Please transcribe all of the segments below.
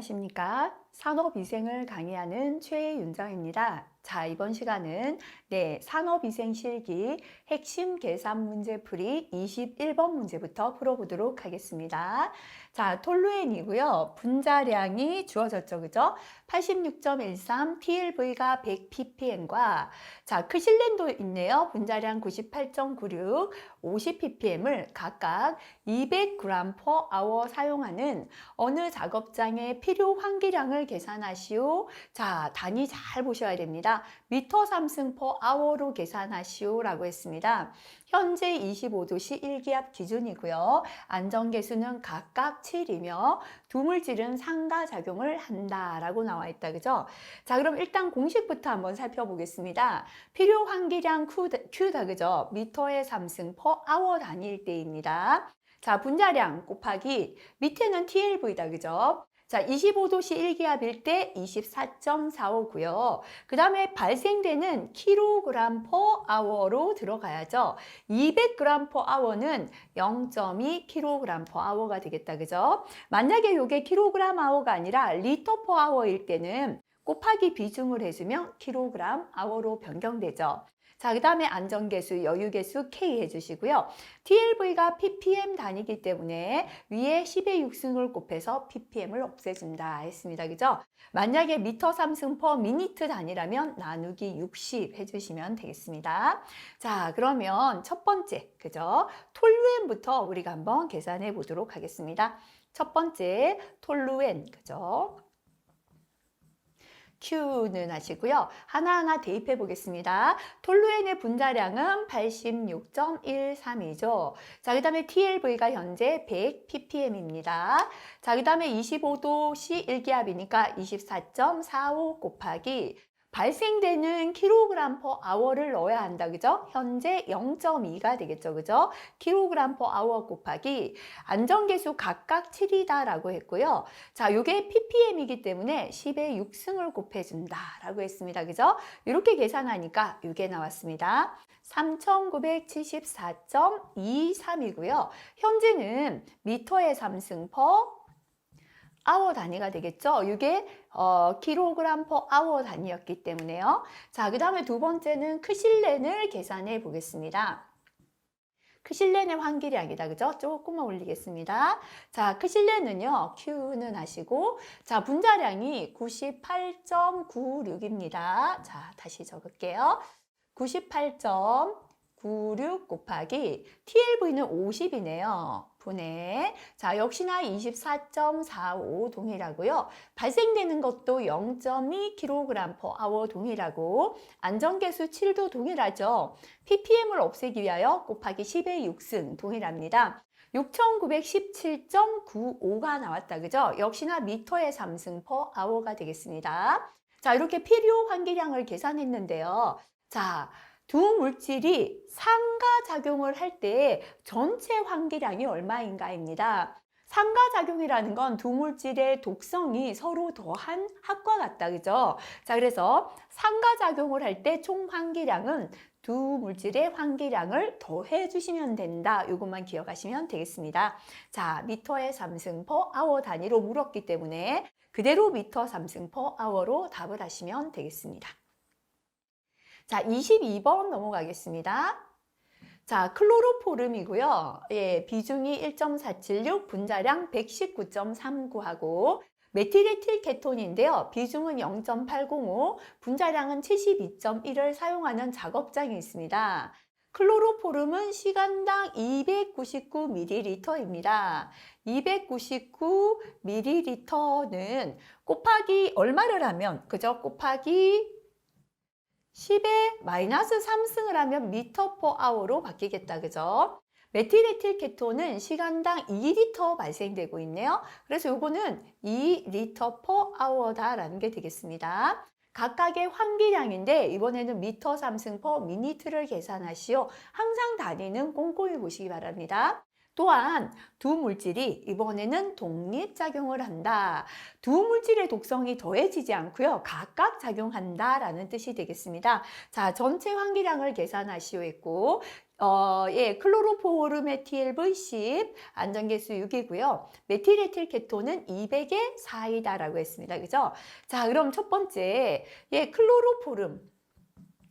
안녕하십니까? 산업위생을 강의하는 최윤정입니다. 자, 이번 시간은 산업위생 실기 핵심 계산 문제풀이 21번 문제부터 풀어보도록 하겠습니다. 자, 톨루엔이고요. 분자량이 주어졌죠, 그죠? 86.13, TLV가 100ppm과 자, 크실렌도 있네요. 분자량 98.96, 50ppm을 각각 200g/h 사용하는 어느 작업장의 필요 환기량을 계산하시오. 자, 단위 잘 보셔야 됩니다. 미터 삼승 퍼 아워로 계산하시오 라고 했습니다. 현재 25도씨 1기압 기준이고요. 안전계수는 각각 7이며 두 물질은 상가작용을 한다라고 나와 있다. 그죠? 자, 그럼 일단 공식부터 한번 살펴보겠습니다. 필요 환기량 Q다. 그죠? 미터의 삼승 퍼 아워 단위일 때입니다. 자, 분자량 곱하기 밑에는 TLV다. 그죠? 자, 25도씨 1기압일 때 24.45고요. 그 다음에 발생되는 kg/h로 들어가야죠. 200g/h는 0.2kg/h가 되겠다. 그죠? 만약에 이게 kg/h가 아니라 L/h일 때는 곱하기 비중을 해주면 kg/h로 변경되죠. 자, 그 다음에 안전계수, 여유계수 K 해주시고요. TLV가 ppm 단위이기 때문에 위에 10의 6승을 곱해서 ppm을 없애준다 했습니다. 그죠? 만약에 미터 삼승 퍼 미니트 단위라면 나누기 60 해주시면 되겠습니다. 자, 그러면 첫 번째, 그죠? 톨루엔부터 우리가 한번 계산해 보도록 하겠습니다. 첫 번째, 톨루엔, 그죠? Q는 하시고요. 하나하나 대입해 보겠습니다. 톨루엔의 분자량은 86.13이죠. 자, 그 다음에 TLV가 현재 100ppm입니다. 자, 그 다음에 25도씨 1기압이니까 24.45 곱하기 발생되는 kg/h를 넣어야 한다. 그죠? 현재 0.2가 되겠죠. 그죠? kg/h 곱하기 안전계수 각각 7이다라고 했고요. 자, 요게 ppm이기 때문에 10의 6승을 곱해준다 라고 했습니다. 그죠? 이렇게 계산하니까 이게 나왔습니다. 3974.23이고요. 현재는 미터의 3승 퍼 아워 단위가 되겠죠. 이게 kg/h 단위였기 때문에요. 자, 그 다음에 두 번째는 크실렌을 계산해 보겠습니다. 크실렌의 환기량이다. 그죠? 조금만 올리겠습니다. 자, 크실렌은요, Q는 하시고, 자, 분자량이 98.96입니다. 자, 다시 적을게요. 98.96 곱하기 TLV는 50이네요. 분해. 자, 역시나 24.45 동일하고요. 발생되는 것도 0.2kg/h 동일하고 안전계수 7도 동일하죠. ppm을 없애기 위하여 곱하기 10의 6승 동일합니다. 6917.95가 나왔다. 그죠? 역시나 미터의 3승 퍼 아워가 되겠습니다. 자, 이렇게 필요 환기량을 계산했는데요. 자, 두 물질이 상가작용을 할 때 전체 환기량이 얼마인가입니다. 상가작용이라는 건 두 물질의 독성이 서로 더한 합과 같다. 그죠? 자, 그래서 상가작용을 할 때 총 환기량은 두 물질의 환기량을 더해 주시면 된다. 이것만 기억하시면 되겠습니다. 자, 미터의 3승 퍼 아워 단위로 물었기 때문에 그대로 미터 3승 퍼 아워로 답을 하시면 되겠습니다. 자, 22번 넘어가겠습니다. 자, 클로로포름이고요. 예, 비중이 1.476, 분자량 119.39하고 메틸에틸 케톤인데요. 비중은 0.805, 분자량은 72.1을 사용하는 작업장이 있습니다. 클로로포름은 시간당 299ml입니다. 299ml는 곱하기 얼마를 하면, 그죠? 곱하기 10의 마이너스 3승을 하면 미터 퍼 아워로 바뀌겠다. 그죠? 메틸에틸 케톤은 시간당 2리터 발생되고 있네요. 그래서 요거는 2리터 퍼 아워다라는 게 되겠습니다. 각각의 환기량인데 이번에는 미터 3승 퍼 미니트를 계산하시오. 항상 단위는 꼼꼼히 보시기 바랍니다. 또한 두 물질이 이번에는 독립작용을 한다. 두 물질의 독성이 더해지지 않고요. 각각 작용한다라는 뜻이 되겠습니다. 자, 전체 환기량을 계산하시오 했고 클로로포름의 TLV 10, 안전계수 6이고요. 메틸에틸 케톤은 200의 4이다라고 했습니다. 그죠? 자, 그럼 첫 번째, 클로로포름.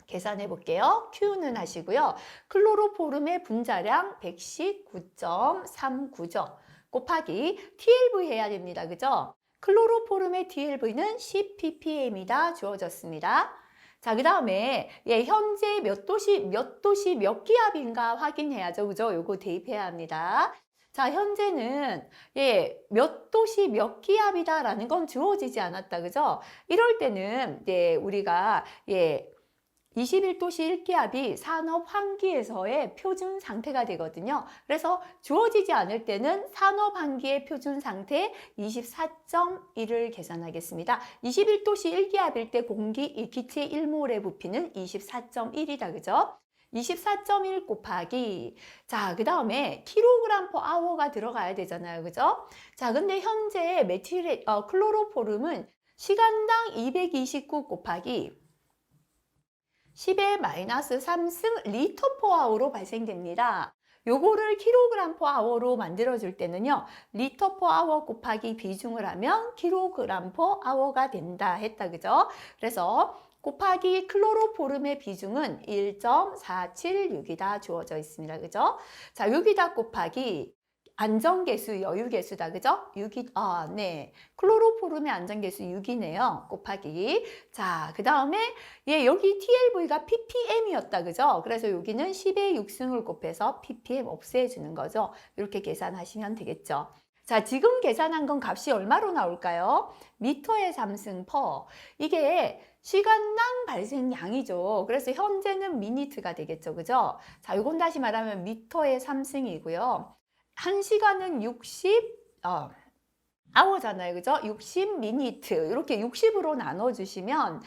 계산해 볼게요. Q는 하시고요. 클로로포름의 분자량 119.39죠. 곱하기 TLV 해야 됩니다. 그죠? 클로로포름의 TLV는 10ppm이다 주어졌습니다. 자, 그 다음에 현재 몇 도시 몇 기압인가 확인해야죠. 그죠? 요거 대입해야 합니다. 자, 현재는 몇 도시 몇 기압이다라는 건 주어지지 않았다. 그죠? 이럴 때는 우리가 21도씨 1기압이 산업 환기에서의 표준 상태가 되거든요. 그래서 주어지지 않을 때는 산업 환기의 표준 상태 24.1을 계산하겠습니다. 21도씨 1기압일 때 공기 기체 1몰의 부피는 24.1이다. 그죠? 24.1 곱하기 자, 그 다음에 킬로그램 퍼 아워가 들어가야 되잖아요. 그죠? 자, 근데 현재 클로로포름은 시간당 229 곱하기 10의 마이너스 3승 리터 퍼 아워로 발생됩니다. 요거를 킬로그램 퍼 아워로 만들어줄 때는요. 리터 퍼 아워 곱하기 비중을 하면 킬로그램 퍼 아워가 된다 했다. 그죠? 그래서 곱하기 클로로포름의 비중은 1.476이다 주어져 있습니다. 그죠? 자, 여기다 곱하기 안전계수, 여유계수다. 그죠? 6이, 네. 클로로포름의 안전계수 6이네요. 곱하기. 자, 그 다음에, 여기 TLV가 ppm이었다. 그죠? 그래서 여기는 10의 6승을 곱해서 ppm 없애주는 거죠. 이렇게 계산하시면 되겠죠. 자, 지금 계산한 건 값이 얼마로 나올까요? 미터의 3승 퍼. 이게 시간당 발생량이죠. 그래서 현재는 미니트가 되겠죠. 그죠? 자, 이건 다시 말하면 미터의 3승이고요. 1시간은 60아워잖아요. 그죠? 60미니트. 이렇게 60으로 나눠주시면,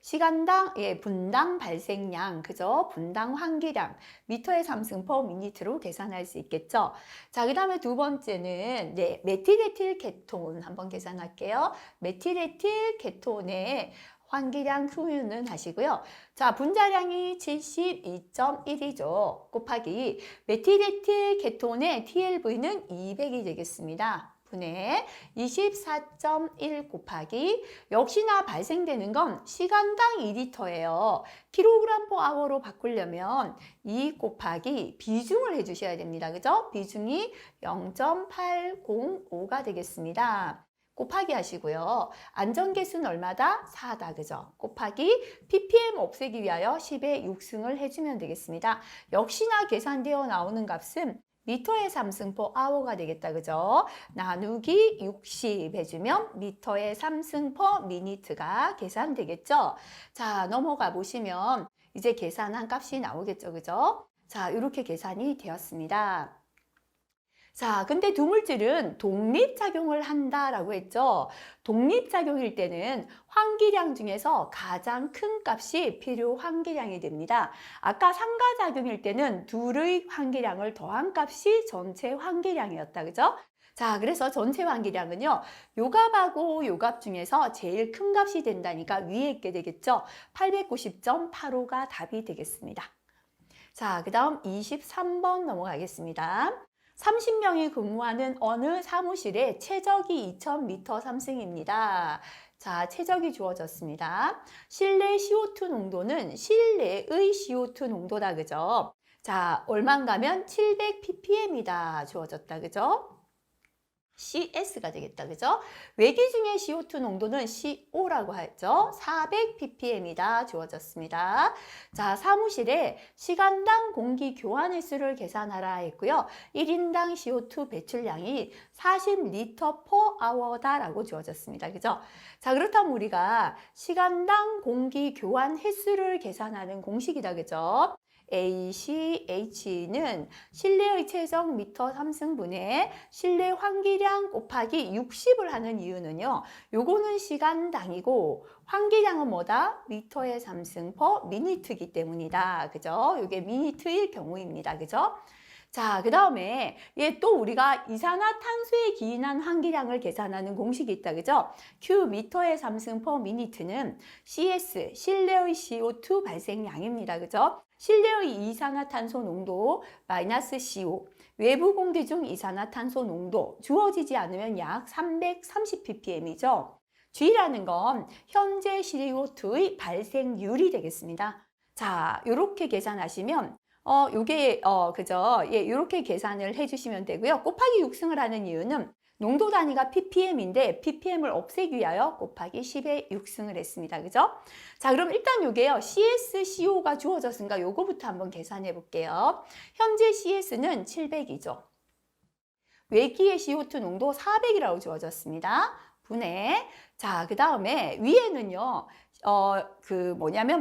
시간당, 분당 발생량, 그죠? 분당 환기량, 미터의 3승 퍼 미니트로 계산할 수 있겠죠? 자, 그 다음에 두 번째는, 메틸에틸 케톤 한번 계산할게요. 메틸에틸 케톤의 환기량 Q는 하시고요. 자, 분자량이 72.1이죠. 곱하기 메틸에틸 케톤의 TLV는 200이 되겠습니다. 분의 24.1 곱하기 역시나 발생되는 건 시간당 2리터예요. 킬로그램 퍼 아워로 바꾸려면 2 곱하기 비중을 해주셔야 됩니다. 그죠? 비중이 0.805가 되겠습니다. 곱하기 하시고요. 안전계수는 얼마다? 4다. 그죠? 곱하기 ppm 없애기 위하여 10의 6승을 해주면 되겠습니다. 역시나 계산되어 나오는 값은 미터의 3승 퍼 아워가 되겠다. 그죠? 나누기 60 해주면 미터의 3승 퍼 미니트가 계산되겠죠? 자, 넘어가 보시면 이제 계산한 값이 나오겠죠. 그죠? 자, 이렇게 계산이 되었습니다. 자, 근데 두 물질은 독립작용을 한다라고 했죠. 독립작용일 때는 환기량 중에서 가장 큰 값이 필요 환기량이 됩니다. 아까 상가작용일 때는 둘의 환기량을 더한 값이 전체 환기량이었다. 그죠? 자, 그래서 전체 환기량은요, 요 값하고 요 값 중에서 제일 큰 값이 된다니까 위에 있게 되겠죠. 890.85가 답이 되겠습니다. 자, 그 다음 23번 넘어가겠습니다. 30명이 근무하는 어느 사무실에 최적이 2000m 3승입니다. 자, 최적이 주어졌습니다. 실내 CO2 농도는 실내의 CO2 농도다. 그죠? 자, 얼마인가면 700ppm이다. 주어졌다. 그죠? CS가 되겠다. 그죠? 외기 중에 CO2 농도는 CO라고 하죠. 400ppm이다. 주어졌습니다. 자, 사무실에 시간당 공기 교환 횟수를 계산하라 했고요. 1인당 CO2 배출량이 40리터 per hour다라고 주어졌습니다. 그죠? 자, 그렇다면 우리가 시간당 공기 교환 횟수를 계산하는 공식이다. 그죠? ACH는 실내의 최적 미터 3승분의 실내 환기량 곱하기 60을 하는 이유는요. 요거는 시간당이고 환기량은 뭐다? 미터의 3승 퍼 미니트이기 때문이다. 그죠? 요게 미니트일 경우입니다. 그죠? 자, 그 다음에 또 우리가 이산화탄소에 기인한 환기량을 계산하는 공식이 있다. 그죠? Q 미터의 3승 퍼 미니트는 CS 실내의 CO2 발생량입니다. 그죠? 실내의 이산화탄소 농도 마이너스 CO, 외부 공기 중 이산화탄소 농도 주어지지 않으면 약 330ppm이죠. G라는 건 현재 CO2의 발생률이 되겠습니다. 자, 요렇게 계산하시면 그죠? 예, 요렇게 계산을 해주시면 되고요. 곱하기 6승을 하는 이유는 농도 단위가 ppm인데 ppm을 없애기 위하여 곱하기 10에 6승을 했습니다. 그죠? 자, 그럼 일단 요게요. CSCO가 주어졌으니까 요거부터 한번 계산해 볼게요. 현재 CS는 700이죠. 외기의 CO2 농도 400이라고 주어졌습니다. 분해. 자, 그 다음에 위에는요.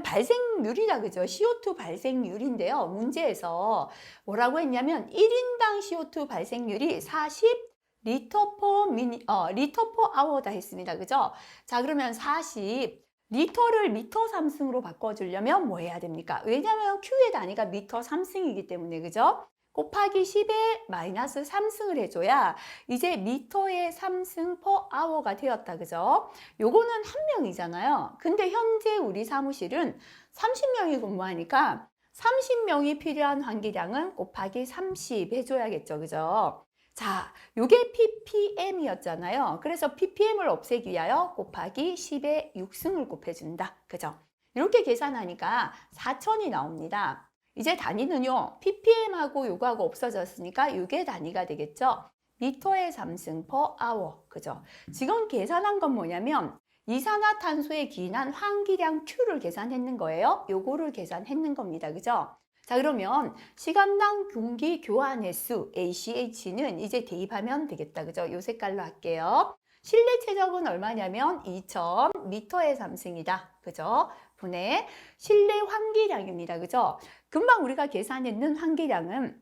발생률이다, 그죠? CO2 발생률인데요. 문제에서 뭐라고 했냐면 1인당 CO2 발생률이 40 리터 퍼 아워다 했습니다. 그죠? 자, 그러면 40 리터를 미터 3승으로 바꿔주려면 뭐 해야 됩니까? 왜냐면 Q의 단위가 미터 3승이기 때문에, 그죠? 곱하기 10에 마이너스 3승을 해줘야 이제 미터의 3승 퍼 아워가 되었다. 그죠? 요거는 한 명이잖아요. 근데 현재 우리 사무실은 30명이 근무하니까 30명이 필요한 환기량은 곱하기 30 해줘야겠죠. 그죠? 자, 요게 ppm이었잖아요. 그래서 ppm을 없애기 위하여 곱하기 10에 6승을 곱해준다. 그죠? 이렇게 계산하니까 4000이 나옵니다. 이제 단위는요, ppm하고 요거하고 없어졌으니까 요게 단위가 되겠죠? 미터의 3승 per hour. 그죠? 지금 계산한 건 뭐냐면 이산화탄소에 기인한 환기량 Q를 계산했는 거예요. 요거를 계산했는 겁니다. 그죠? 자, 그러면 시간당 공기 교환 횟수 ACH는 이제 대입하면 되겠다. 그죠? 요 색깔로 할게요. 실내 최적은 얼마냐면 2000 미터의 3승이다. 그죠? 분의 실내 환기량입니다. 그죠? 금방 우리가 계산했는 환기량은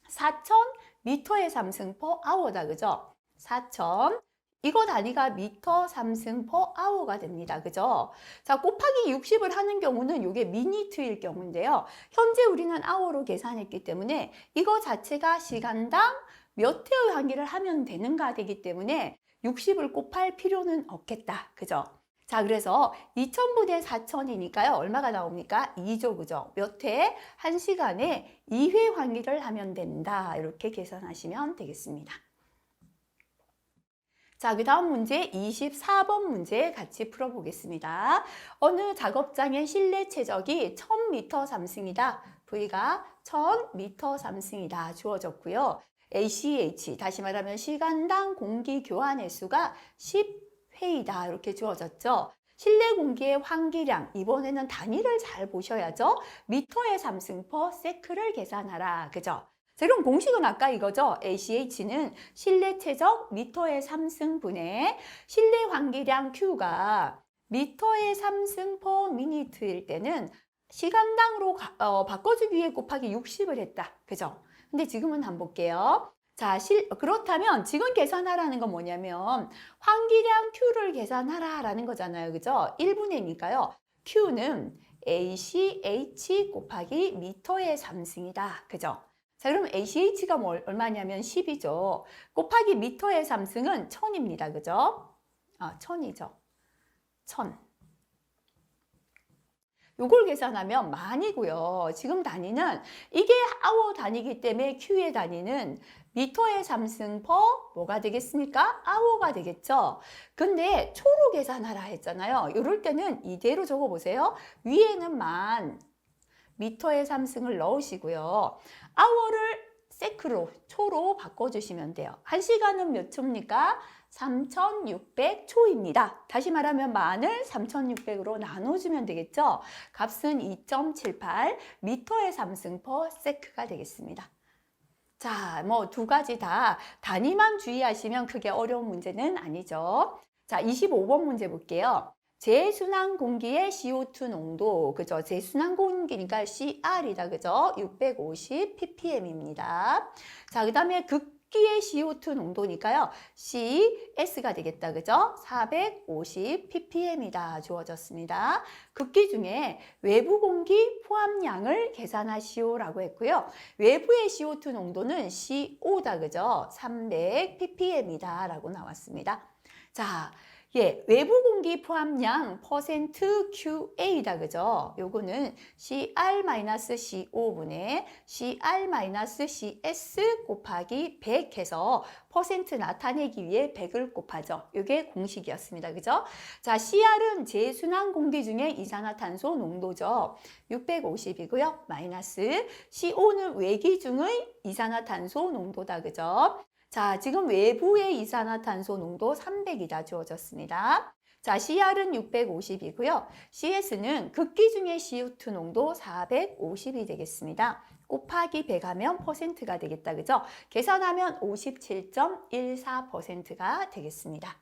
4000 미터의 3승 per hour다. 그죠? 4000 이거 단위가 미터 3승 per hour가 됩니다. 그죠? 자, 곱하기 60을 하는 경우는 이게 미니트일 경우인데요. 현재 우리는 hour로 계산했기 때문에 이거 자체가 시간당 몇 회의 환기를 하면 되는가 되기 때문에 60을 곱할 필요는 없겠다. 그죠? 자, 그래서 2000분의 4000이니까요. 얼마가 나옵니까? 2조, 그죠? 몇 회? 1시간에 2회 환기를 하면 된다. 이렇게 계산하시면 되겠습니다. 자, 그 다음 문제 24번 문제 같이 풀어보겠습니다. 어느 작업장의 실내 최적이 1000m 3승이다. V가 1000m 3승이다. 주어졌고요. ACH, 다시 말하면 시간당 공기 교환 횟수가 10회이다. 이렇게 주어졌죠. 실내 공기의 환기량, 이번에는 단위를 잘 보셔야죠. 미터의 3승 per sec를 계산하라. 그죠? 자, 그럼 공식은 아까 이거죠. ACH는 실내 최적 미터의 3승분의 실내 환기량 Q가 미터의 3승 per minute일 때는 시간당으로 바꿔주기 위해 곱하기 60을 했다. 그죠? 근데 지금은 한번 볼게요. 자, 그렇다면 지금 계산하라는 건 뭐냐면 환기량 Q를 계산하라라는 거잖아요. 그죠? 1분의니까요. Q는 ACH 곱하기 미터의 3승이다. 그죠? 자, 그럼 ACH가 얼마냐면 10이죠. 곱하기 미터의 3승은 1000입니다. 그죠? 1000이죠. 1000. 요걸 계산하면 만이고요. 지금 단위는 이게 아워 단위이기 때문에 Q의 단위는 미터의 3승 per 뭐가 되겠습니까? 아워가 되겠죠. 근데 초로 계산하라 했잖아요. 이럴 때는 이대로 적어보세요. 위에는 만, 미터의 3승을 넣으시고요. 아워를 세크로, 초로 바꿔주시면 돼요. 1시간은 몇 초입니까? 3600초입니다. 다시 말하면 만을 3600으로 나눠주면 되겠죠? 값은 2.78 미터의 3승 per sec가 되겠습니다. 자, 뭐 두 가지 다 단위만 주의하시면 크게 어려운 문제는 아니죠. 자, 25번 문제 볼게요. 제순환 공기의 CO2 농도, 그죠? 제순환 공기니까 CR이다, 그죠? 650 ppm입니다. 자, 그 다음에 극기의 CO2 농도니까요. CS가 되겠다, 그죠? 450 ppm이다 주어졌습니다. 극기 중에 외부 공기 포함량을 계산하시오라고 했고요. 외부의 CO2 농도는 CO다, 그죠? 300 ppm이다 라고 나왔습니다. 자, 예, 외부 공기 포함량 퍼센트 QA다, 그죠? 요거는 CR-CO 분의 CR-CS 곱하기 100 해서 퍼센트 나타내기 위해 100을 곱하죠. 요게 공식이었습니다, 그죠? 자, CR은 제순환 공기 중에 이산화탄소 농도죠. 650이고요. 마이너스 CO는 외기 중의 이산화탄소 농도다, 그죠? 자, 지금 외부의 이산화탄소 농도 300이다 주어졌습니다. 자, CR은 650이고요. CS는 극기 중의 CO2 농도 450이 되겠습니다. 곱하기 100 하면 퍼센트가 되겠다, 그죠? 계산하면 57.14%가 되겠습니다.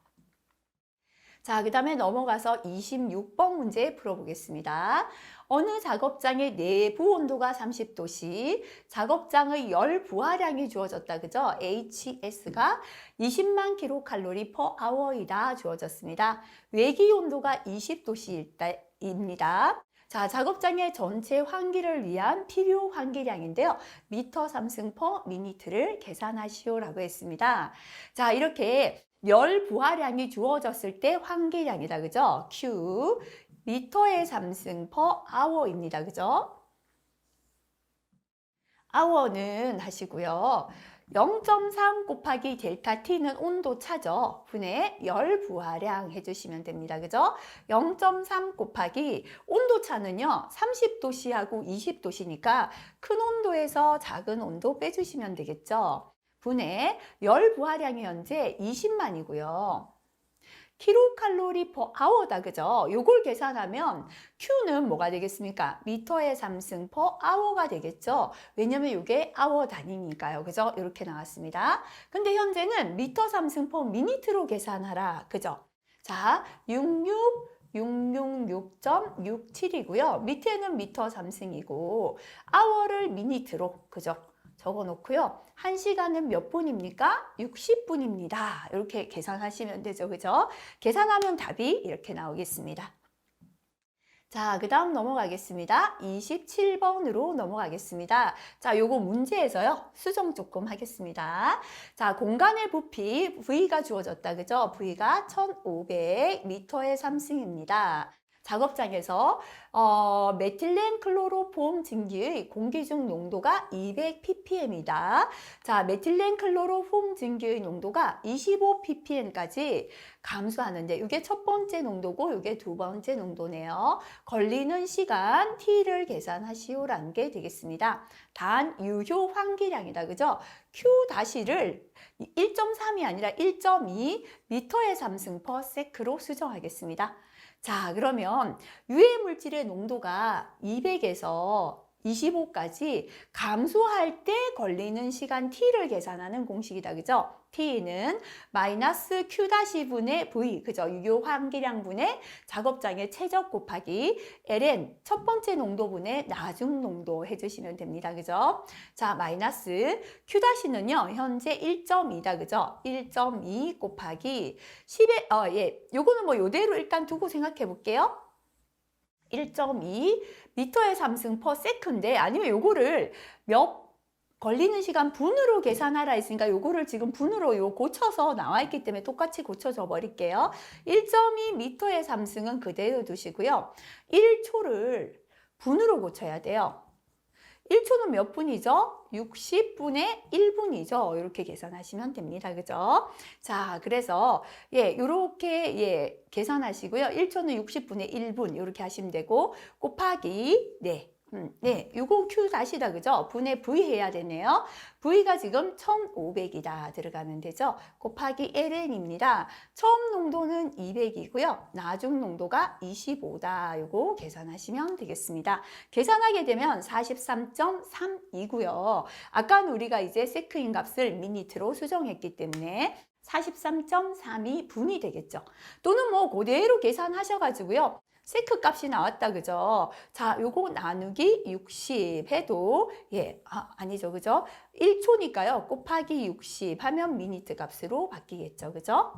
자, 그 다음에 넘어가서 26번 문제 풀어보겠습니다. 어느 작업장의 내부 온도가 30도씨, 작업장의 열 부하량이 주어졌다, 그죠? HS가 20만 킬로칼로리 per hour이다 주어졌습니다. 외기 온도가 20도씨입니다. 자, 작업장의 전체 환기를 위한 필요 환기량인데요. 미터 삼승 per 미니트를 계산하시오라고 했습니다. 자, 이렇게 열 부하량이 주어졌을 때 환기량이다, 그죠? Q, 미터의 삼승 per hour입니다, 그죠? hour는 하시고요. 0.3 곱하기 델타 T는 온도 차죠. 분의 열 부하량 해주시면 됩니다, 그죠? 0.3 곱하기 온도 차는요, 30도씨하고 20도씨니까 큰 온도에서 작은 온도 빼주시면 되겠죠. 분의 열 부하량이 현재 20만이고요. 킬로칼로리 per hour다, 그죠? 요걸 계산하면 Q는 뭐가 되겠습니까? 미터의 삼승 per hour가 되겠죠? 왜냐면 이게 hour 단위니까요, 그죠? 이렇게 나왔습니다. 근데 현재는 미터 삼승 per minute로 계산하라, 그죠? 자, 666.67이고요. 밑에는 미터 삼승이고 hour를 미니트로, 그죠? 적어놓고요. 1시간은 몇 분입니까? 60분입니다. 이렇게 계산하시면 되죠, 그죠? 계산하면 답이 이렇게 나오겠습니다. 자, 그 다음 넘어가겠습니다. 27번으로 넘어가겠습니다. 자, 요거 문제에서요, 수정 조금 하겠습니다. 자, 공간의 부피 V가 주어졌다, 그죠? V가 1500m의 3승입니다. 작업장에서 메틸렌 클로로폼 증기의 공기 중 농도가 200ppm이다. 자, 메틸렌 클로로폼 증기의 농도가 25ppm까지 감소하는데 이게 첫 번째 농도고 이게 두 번째 농도네요. 걸리는 시간 T를 계산하시오라는 게 되겠습니다. 단 유효 환기량이다, 그죠? Q-를 1.3이 아니라 1.2 미터의 삼승 per sec로 수정하겠습니다. 자, 그러면 유해 물질의 농도가 200에서 25까지 감소할 때 걸리는 시간 T를 계산하는 공식이다, 그죠? T는 마이너스 Q-분의 V, 그죠? 유효 환기량분의 작업장의 최적 곱하기 ln 첫 번째 농도분의 나중 농도 해주시면 됩니다, 그죠? 자, 마이너스 Q-는요, 현재 1.2다, 그죠? 1.2 곱하기 10의, 예, 요거는 뭐 요대로 일단 두고 생각해 볼게요. 1.2 미터의 삼승 per sec인데 아니면 요거를 몇 걸리는 시간 분으로 계산하라 했으니까 요거를 지금 분으로 요 고쳐서 나와 있기 때문에 똑같이 고쳐줘 버릴게요. 1.2 미터의 삼승은 그대로 두시고요. 1초를 분으로 고쳐야 돼요. 1초는 몇 분이죠? 60분의 1분이죠. 이렇게 계산하시면 됩니다. 그죠? 자, 그래서 예, 요렇게 예, 계산하시고요. 1초는 60분의 1분 이렇게 하시면 되고 곱하기 네, 요거 Q-다, 그죠? 분의 V 해야 되네요. V가 지금 1500이다 들어가면 되죠? 곱하기 ln입니다. 처음 농도는 200이고요. 나중 농도가 25다. 요거 계산하시면 되겠습니다. 계산하게 되면 43.3이고요. 아까는 우리가 이제 세크인 값을 미니트로 수정했기 때문에 43.32 분이 되겠죠. 또는 뭐 그대로 계산하셔가지고요. 세크 값이 나왔다, 그죠? 자, 요거 나누기 60 해도, 예, 아니죠, 그죠? 1초니까요. 곱하기 60 하면 미니트 값으로 바뀌겠죠, 그죠?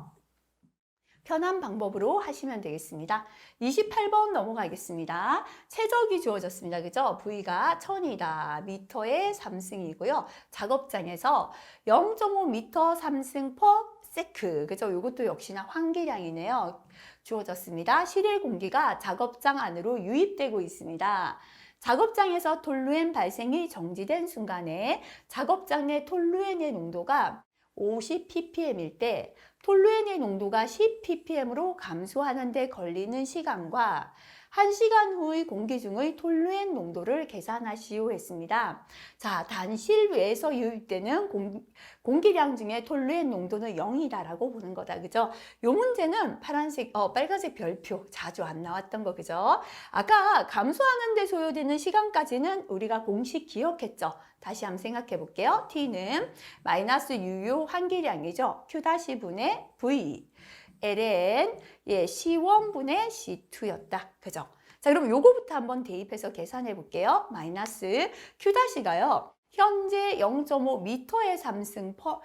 편한 방법으로 하시면 되겠습니다. 28번 넘어가겠습니다. 최적이 주어졌습니다, 그죠? V가 1000이다. 미터의 3승이고요. 작업장에서 0.5 미터 3승 per 세크. 그죠? 이것도 역시나 환기량이네요. 주어졌습니다. 실일 공기가 작업장 안으로 유입되고 있습니다. 작업장에서 톨루엔 발생이 정지된 순간에 작업장 내 톨루엔의 농도가 50ppm일 때 톨루엔의 농도가 10ppm으로 감소하는 데 걸리는 시간과 1시간 후의 공기 중의 톨루엔 농도를 계산하시오 했습니다. 자, 단 실외에서 유입되는 공기량 중에 톨루엔 농도는 0이다라고 보는 거다. 그죠? 요 문제는 빨간색 별표 자주 안 나왔던 거. 그죠? 아까 감소하는 데 소요되는 시간까지는 우리가 공식 기억했죠? 다시 한번 생각해 볼게요. T는 마이너스 유효 환기량이죠. Q-분의 V. ln C1분의 C2였다. 그죠? 자, 그럼 요거부터 한번 대입해서 계산해 볼게요. 마이너스 Q-가요. 현재 0.5m의 삼승 퍼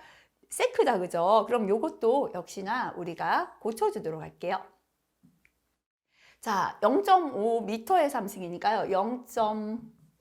세크다. 그죠? 그럼 요것도 역시나 우리가 고쳐주도록 할게요. 자, 0.5m의 삼승이니까요.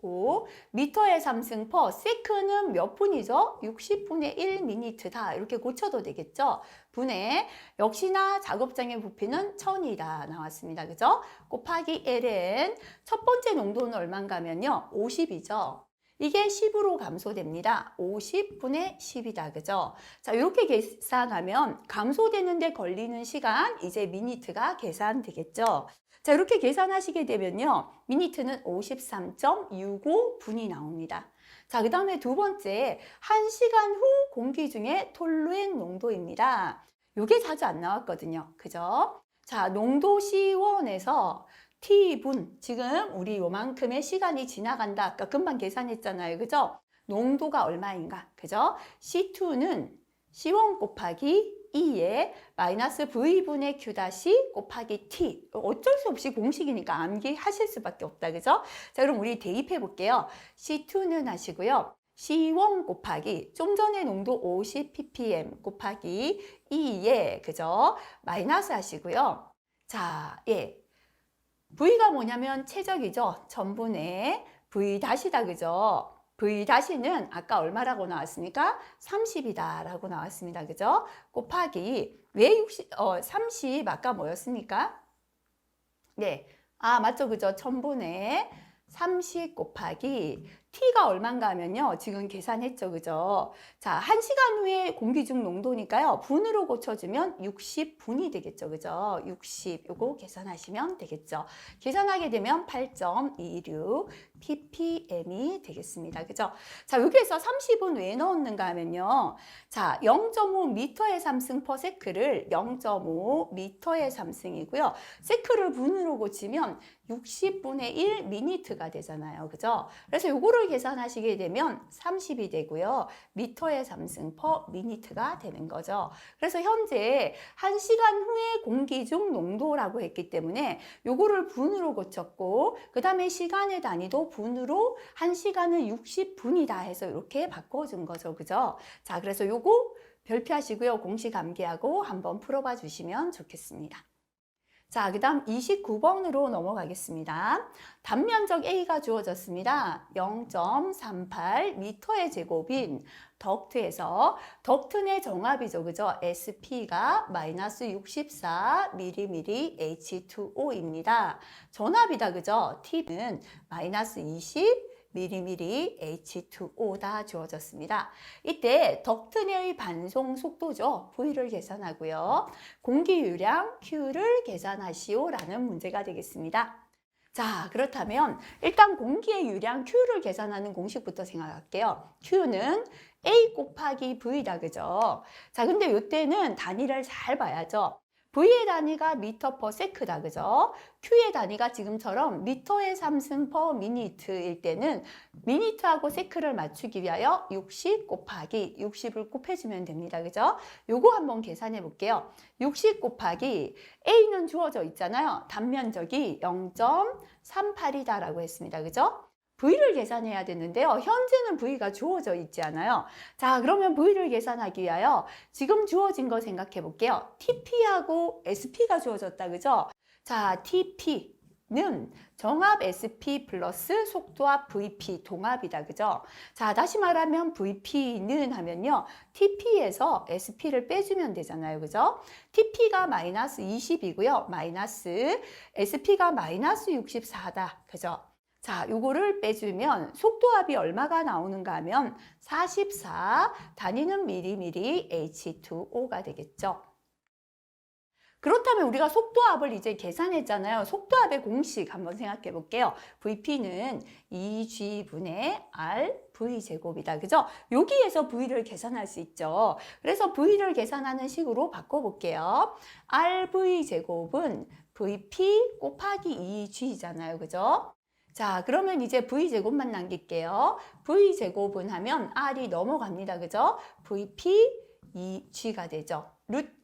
0.5m의 삼승 퍼 세크는 몇 분이죠? 60분의 1미니트다. 이렇게 고쳐도 되겠죠? 분의 역시나 작업장의 부피는 1000이다 나왔습니다. 그죠? 곱하기 ln 첫 번째 농도는 얼마인가면요. 50이죠. 이게 10으로 감소됩니다. 50분의 10이다. 그죠? 자, 이렇게 계산하면 감소되는데 걸리는 시간 이제 미니트가 계산되겠죠? 자, 이렇게 계산하시게 되면요. 미니트는 53.65분이 나옵니다. 자, 그 다음에 두 번째, 1시간 후 공기 중에 톨루엔 농도입니다. 이게 자주 안 나왔거든요. 그죠? 자, 농도 C1에서 T분, 지금 우리 요만큼의 시간이 지나간다. 아까 금방 계산했잖아요. 그죠? 농도가 얼마인가? 그죠? C2는 C1 곱하기 2에 마이너스 V분의 Q 다시 곱하기 T. 어쩔 수 없이 공식이니까 암기하실 수밖에 없다. 그죠? 자, 그럼 우리 대입해 볼게요. C2는 하시고요. C1 곱하기 좀 전에 농도 50ppm 곱하기 2에 그죠? 마이너스 하시고요. 자, 예. V가 뭐냐면 최적이죠. 전분의 V 다시다. 그죠? V 다시는 아까 얼마라고 나왔습니까? 30이다 라고 나왔습니다. 그죠? 곱하기 왜 30 아까 뭐였습니까? 네. 아, 맞죠. 그죠? 1000분의 30 곱하기 T가 얼마인가 하면요. 지금 계산했죠. 그죠? 자, 1시간 후에 공기 중 농도니까요. 분으로 고쳐주면 60분이 되겠죠. 그죠? 60. 요거 계산하시면 되겠죠. 계산하게 되면 8.26 ppm이 되겠습니다. 그죠? 자, 여기에서 30은 왜 넣었는가 하면요. 자, 0.5m의 삼승 퍼 세크를 0.5m의 삼승이고요. 세크를 분으로 고치면 60분의 1 미니트가 되잖아요. 그죠? 그래서 요거를 계산하시게 되면 30이 되고요. 미터의 삼승 퍼 미니트가 되는 거죠. 그래서 현재 1시간 후에 공기 중 농도라고 했기 때문에 요거를 분으로 고쳤고 그 다음에 시간의 단위도 분으로 1시간은 60분이다 해서 이렇게 바꿔준 거죠. 그죠? 자, 그래서 요거 별표하시고요. 공식 암기하고 한번 풀어봐 주시면 좋겠습니다. 자, 그 다음 29번으로 넘어가겠습니다. 단면적 A가 주어졌습니다. 0.38m의 제곱인 덕트에서 덕트 내 정압이죠. 그죠? SP가 마이너스 64mmH2O입니다. 전압이다. 그죠? T는 마이너스 20 mmH2O다 주어졌습니다. 이때 덕트 내의 반송 속도죠. V를 계산하고요. 공기 유량 Q를 계산하시오라는 문제가 되겠습니다. 자, 그렇다면 일단 공기의 유량 Q를 계산하는 공식부터 생각할게요. Q는 A 곱하기 V다. 그죠? 자, 근데 이때는 단위를 잘 봐야죠. V의 단위가 미터 퍼 세크다. 그죠? Q의 단위가 지금처럼 미터의 삼승 퍼 미니트일 때는 미니트하고 세크를 맞추기 위하여 60 곱하기 60을 곱해주면 됩니다. 그죠? 요거 한번 계산해 볼게요. 60 곱하기 A는 주어져 있잖아요. 단면적이 0.38이다 라고 했습니다. 그죠? V를 계산해야 되는데요. 현재는 V가 주어져 있지 않아요. 자, 그러면 V를 계산하기 위하여 지금 주어진 거 생각해 볼게요. TP하고 SP가 주어졌다. 그죠? 자, TP 는 정합 SP 플러스 속도합 VP 동합이다. 그죠? 자, 다시 말하면 VP는 하면요. TP에서 SP를 빼주면 되잖아요. 그죠? TP가 마이너스 20이고요. 마이너스 SP가 마이너스 64다. 그죠? 자, 요거를 빼주면 속도합이 얼마가 나오는가 하면 44 다니는 미리미리 H2O가 되겠죠. 그렇다면 우리가 속도합을 이제 계산했잖아요. 속도합의 공식 한번 생각해 볼게요. VP는 2G분의 RV제곱이다. 그죠? 여기에서 V를 계산할 수 있죠. 그래서 V를 계산하는 식으로 바꿔볼게요. RV제곱은 VP 곱하기 2G잖아요. 그죠? 자, 그러면 이제 V제곱만 남길게요. V제곱은 하면 R이 넘어갑니다. 그죠? VP 2G가 되죠.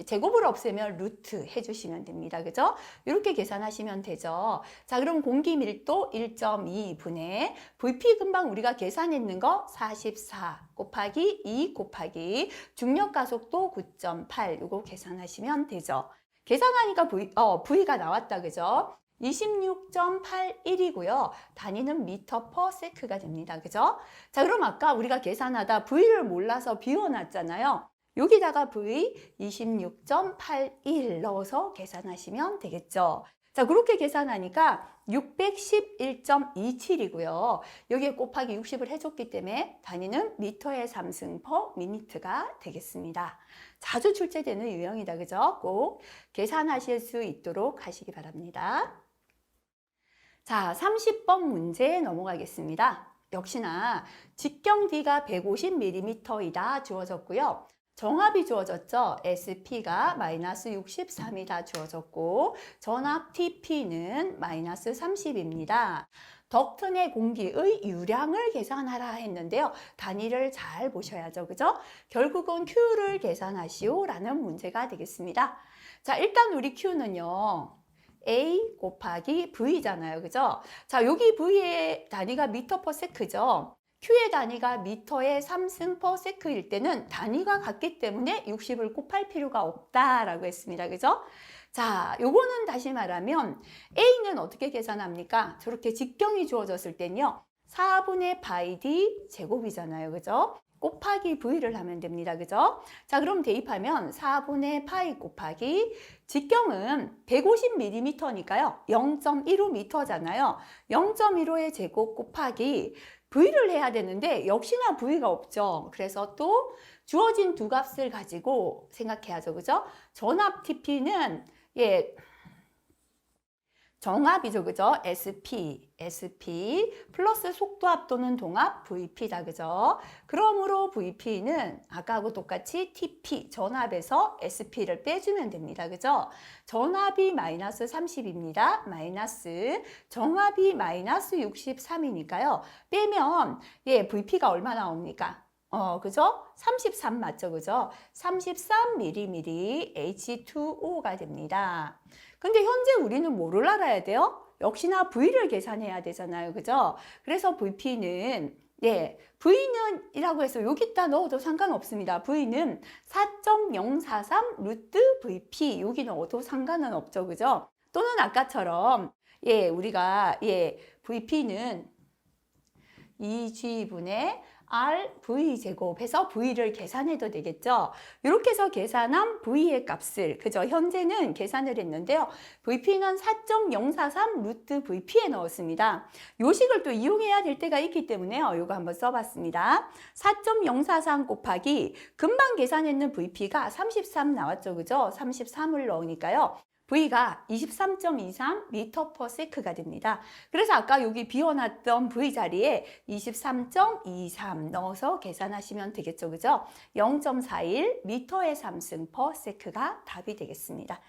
제곱을 없애면 루트 해주시면 됩니다. 그죠? 이렇게 계산하시면 되죠. 자, 그럼 공기 밀도 1.2분의 VP 금방 우리가 계산했는 거 44 곱하기 2 곱하기 중력 가속도 9.8 이거 계산하시면 되죠. 계산하니까 V가 나왔다. 그죠? 26.81이고요. 단위는 미터 퍼 세크가 됩니다. 그죠? 자, 그럼 아까 우리가 계산하다 V를 몰라서 비워놨잖아요. 여기다가 V 26.81 넣어서 계산하시면 되겠죠. 자, 그렇게 계산하니까 611.27이고요. 여기에 곱하기 60을 해줬기 때문에 단위는 미터의 3승 퍼 미니트가 되겠습니다. 자주 출제되는 유형이다. 그죠? 꼭 계산하실 수 있도록 하시기 바랍니다. 자, 30번 문제 넘어가겠습니다. 역시나 직경 D가 150mm이다 주어졌고요. 정합이 주어졌죠. SP가 마이너스 63이다 주어졌고 전압 TP는 마이너스 30입니다. 덕트 내 공기의 유량을 계산하라 했는데요. 단위를 잘 보셔야죠. 그죠? 결국은 Q를 계산하시오 라는 문제가 되겠습니다. 자, 일단 우리 Q는요. A 곱하기 V잖아요. 그죠? 자, 여기 V의 단위가 미터 퍼 세크죠. Q의 단위가 미터의 3승 퍼 세크일 때는 단위가 같기 때문에 60을 곱할 필요가 없다라고 했습니다. 그죠? 자, 요거는 다시 말하면 A는 어떻게 계산합니까? 저렇게 직경이 주어졌을 때는요. 4분의 파이 D 제곱이잖아요. 그죠? 곱하기 V를 하면 됩니다. 그죠? 자, 그럼 대입하면 4분의 파이 곱하기 직경은 150mm니까요. 0.15m잖아요. 0.15의 제곱 곱하기 V를 해야 되는데 역시나 V가 없죠. 그래서 또 주어진 두 값을 가지고 생각해야죠. 그죠? 전압 TP는 정합이죠. 그죠? SP 플러스 속도합 또는 동합 VP다. 그죠? 그러므로 VP는 아까하고 똑같이 TP 전압에서 SP를 빼주면 됩니다. 그죠? 전압이 마이너스 30입니다. 마이너스 정합이 마이너스 63이니까요. 빼면 VP가 얼마 나옵니까? 그죠? 33 맞죠? 그죠? 33mm H2O가 됩니다. 근데 현재 우리는 뭐를 알아야 돼요? 역시나 V를 계산해야 되잖아요. 그죠? 그래서 VP는 V는 이라고 해서 여기다 넣어도 상관없습니다. V는 4.043 루트 VP 여기 넣어도 상관은 없죠. 그죠? 또는 아까처럼 우리가 VP는 2G분의 RV 제곱해서 V를 계산해도 되겠죠. 이렇게 해서 계산한 V의 값을 그죠? 현재는 계산을 했는데요. VP는 4.043 루트 VP에 넣었습니다. 요식을 또 이용해야 될 때가 있기 때문에요. 이거 한번 써봤습니다. 4.043 곱하기 금방 계산했는 VP가 33 나왔죠. 그죠? 33을 넣으니까요. V가 23.23 미터 퍼 세크가 됩니다. 그래서 아까 여기 비워놨던 V 자리에 23.23 넣어서 계산하시면 되겠죠. 그죠? 0.41 미터의 3승 퍼 세크가 답이 되겠습니다.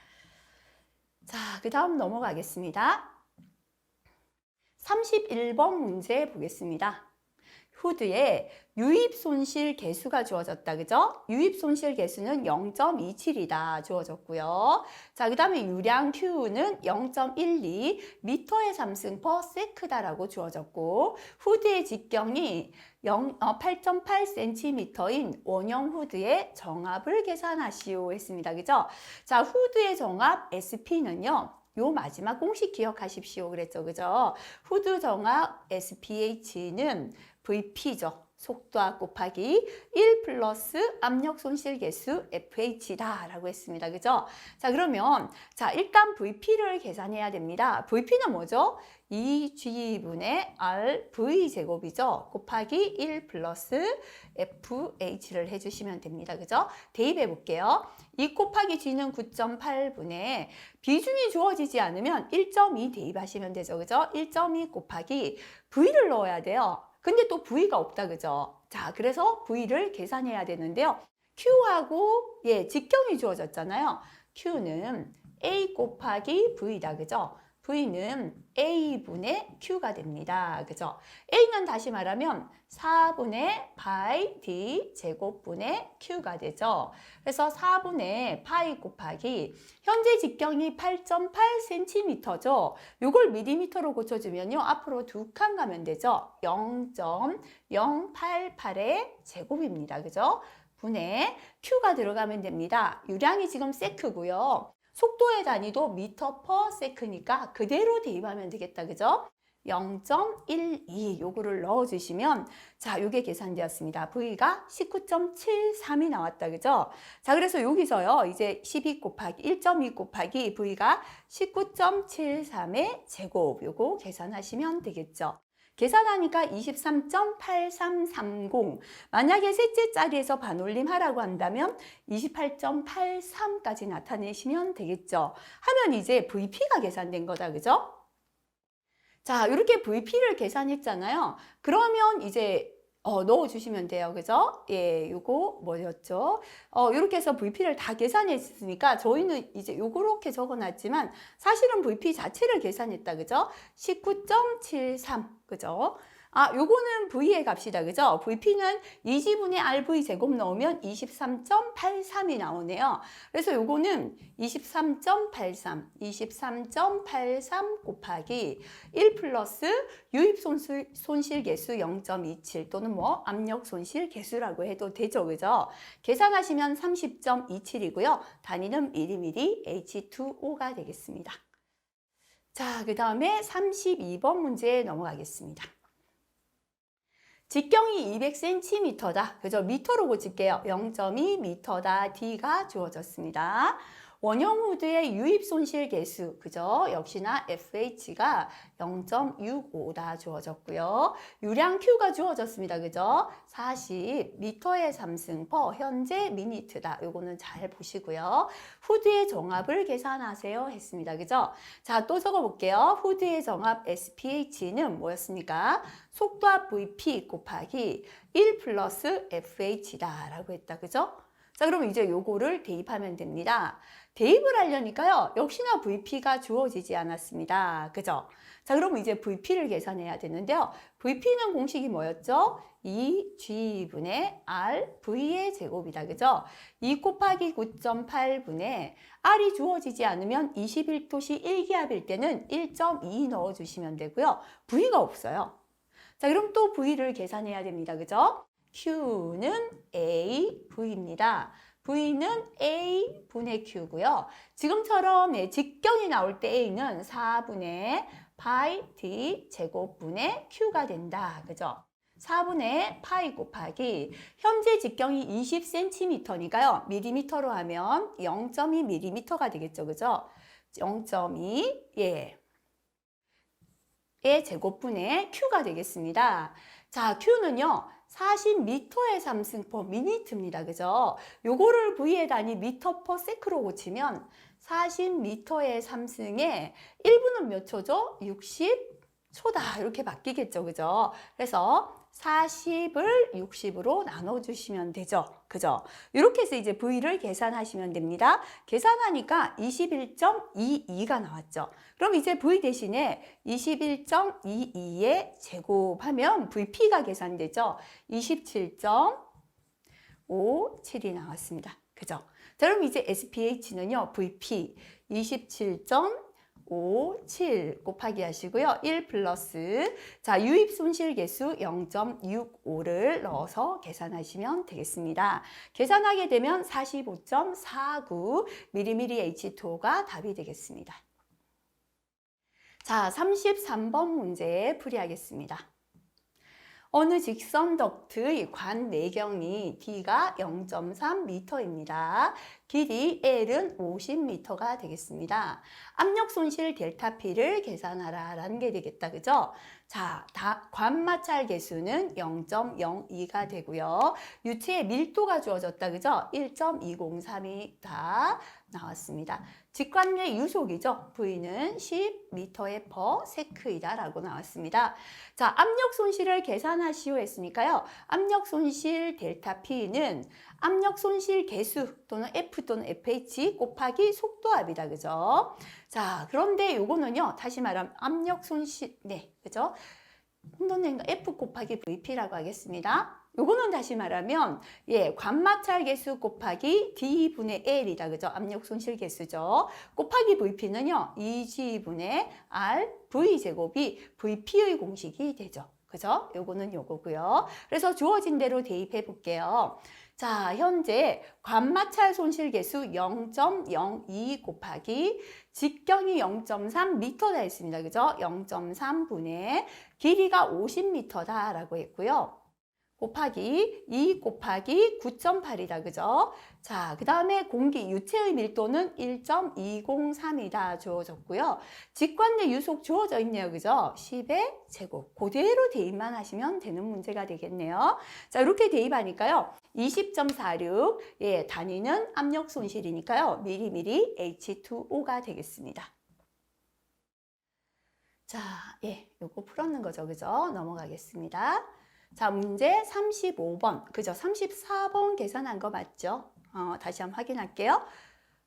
자, 그 다음 넘어가겠습니다. 31번 문제 보겠습니다. 후드에 유입 손실 개수가 주어졌다. 그죠? 유입 손실 개수는 0.27이다 주어졌고요. 자, 그 다음에 유량 Q는 0.12 미터의 3승 퍼 세크다라고 주어졌고 후드의 직경이 8.8cm인 원형 후드의 정합을 계산하시오 했습니다. 그죠? 자, 후드의 정합 SP는요. 요 마지막 공식 기억하십시오. 그랬죠. 그죠? 후드 정압 SPH는 VP죠. 속도압 곱하기 1 플러스 압력 손실 계수 FH다 라고 했습니다. 그죠? 자, 그러면 자, 일단 VP를 계산해야 됩니다. VP는 뭐죠? 2G분의 RV 제곱이죠. 곱하기 1 플러스 FH를 해주시면 됩니다. 그죠? 대입해 볼게요. 2 곱하기 G는 9.8분의 비중이 주어지지 않으면 1.2 대입하시면 되죠. 그죠? 1.2 곱하기 V를 넣어야 돼요. 근데 또 V가 없다. 그죠? 자, 그래서 V를 계산해야 되는데요. Q하고 직경이 주어졌잖아요. Q는 A 곱하기 V다. 그죠? V는 A분의 Q가 됩니다. 그죠? A는 다시 말하면 4분의 파이 D 제곱분의 Q가 되죠. 그래서 4분의 파이 곱하기 현재 직경이 8.8cm죠. 이걸 밀리미터로 고쳐주면요. 앞으로 2칸 가면 되죠. 0.088의 제곱입니다. 그죠? 분의 Q가 들어가면 됩니다. 유량이 지금 세크고요. 속도의 단위도 미터 퍼 세크니까 그대로 대입하면 되겠다. 그죠? 0.12 요거를 넣어주시면 자, 요게 계산되었습니다. V가 19.73이 나왔다. 그죠? 자, 그래서 여기서요. 이제 12 곱하기 1.2 곱하기 V가 19.73의 제곱 요거 계산하시면 되겠죠. 계산하니까 23.8330 만약에 셋째 자리에서 반올림 하라고 한다면 28.83까지 나타내시면 되겠죠. 하면 이제 VP가 계산된 거다. 그죠? 자, 이렇게 VP를 계산했잖아요. 그러면 이제 넣어주시면 돼요. 그죠? 예, 요거 뭐였죠? 이렇게 해서 VP를 다 계산했으니까 저희는 이제 요렇게 적어놨지만 사실은 VP 자체를 계산했다. 그죠? 19.73. 그죠? 아, 요거는 V의 값이다. 그죠? VP는 2G분의 RV 제곱 넣으면 23.83이 나오네요. 그래서 요거는 23.83 곱하기 1 플러스 유입 손실 계수 0.27 또는 뭐 압력 손실 계수라고 해도 되죠. 그죠? 계산하시면 30.27이고요. 단위는 미리미리 H2O가 되겠습니다. 자, 그 다음에 32번 문제에 넘어가겠습니다. 직경이 200cm다. 그죠? 미터로 고칠게요. 0.2 미터다. D가 주어졌습니다. 원형 후드의 유입 손실 계수, 그죠? 역시나 FH가 0.65다 주어졌고요. 유량 Q가 주어졌습니다. 그죠? 40 미터의 3승 퍼 현재 미니트다. 요거는 잘 보시고요. 후드의 정압을 계산하세요 했습니다. 그죠? 자, 또 적어볼게요. 후드의 정압 SPH는 뭐였습니까? 속도압 VP 곱하기 1 플러스 FH다 라고 했다. 그죠? 자, 그러면 이제 요거를 대입하면 됩니다. 대입을 하려니까요. 역시나 VP가 주어지지 않았습니다. 그죠? 자, 그러면 이제 VP를 계산해야 되는데요. VP는 공식이 뭐였죠? 2G분의 RV의 제곱이다. 그죠? 2 곱하기 9.8분의 R이 주어지지 않으면 21도씨 1기압일 때는 1.2 넣어주시면 되고요. V가 없어요. 자, 그럼 또 V를 계산해야 됩니다. 그죠? Q는 AV입니다. V는 A분의 Q고요. 지금처럼 직경이 나올 때 A는 4분의 파이 D 제곱분의 Q가 된다. 그죠? 4분의 파이 곱하기 현재 직경이 20cm니까요. 밀리미터로 하면 0.2mm가 되겠죠. 그죠? 0.2 의 제곱분의 Q가 되겠습니다. 자, Q는요. 40m의 3승 퍼 미니트입니다. 그죠? 요거를 V의 단위 미터 퍼 세크로 고치면 40m의 3승에 1분은 몇 초죠? 60초다. 이렇게 바뀌겠죠. 그죠? 그래서 40을 60으로 나눠주시면 되죠. 그죠? 이렇게 해서 이제 V를 계산하시면 됩니다. 계산하니까 21.22가 나왔죠. 그럼 이제 V 대신에 21.22의 제곱하면 VP가 계산되죠. 27.57이 나왔습니다. 그죠? 자, 그럼 이제 SPH는요. VP 27.57 곱하기 하시고요. 1 플러스 자 유입 손실 계수 0.65를 넣어서 계산하시면 되겠습니다. 계산하게 되면 45.49 mmH2O가 답이 되겠습니다. 자, 33번 문제 풀이하겠습니다. 어느 직선 덕트의 관 내경이 D가 0.3m입니다. 길이 L은 50m가 되겠습니다. 압력 손실 델타 P를 계산하라 라는 게 되겠다. 그죠? 자, 관 마찰 계수는 0.02가 되고요. 유체의 밀도가 주어졌다. 그죠? 1.203이 나왔습니다. 직관의 유속이죠. V는 10m의 per sec이다 라고 나왔습니다. 자, 압력 손실을 계산하시오 했으니까요. 압력 손실 델타 P는 압력 손실 계수 또는 F 또는 FH 곱하기 속도압이다. 그죠? 자, 그런데 요거는요. 다시 말하면 압력 손실, 네, 그죠? 혼돈된 거 F 곱하기 VP라고 하겠습니다. 요거는 다시 말하면 관마찰 계수 곱하기 D분의 L이다. 그죠? 압력 손실 계수죠. 곱하기 VP는요. 2G분의 R V제곱이 VP의 공식이 되죠. 그죠? 요거는 요거고요. 그래서 주어진 대로 대입해 볼게요. 자, 현재 관마찰 손실 계수 0.02 곱하기 직경이 0.3m다 했습니다. 그죠? 0.3분의 길이가 50m다 라고 했고요. 곱하기 2 곱하기 9.8이다. 그죠? 자, 그 다음에 공기 유체의 밀도는 1.203이다 주어졌고요. 직관내 유속 주어져 있네요. 그죠? 10의 제곱. 그대로 대입만 하시면 되는 문제가 되겠네요. 자, 이렇게 대입하니까요. 20.46, 단위는 압력 손실이니까요. 미리미리 H2O가 되겠습니다. 자, 요거 풀었는 거죠. 그죠? 넘어가겠습니다. 자, 문제 35번. 그죠? 34번 계산한 거 맞죠? 다시 한번 확인할게요.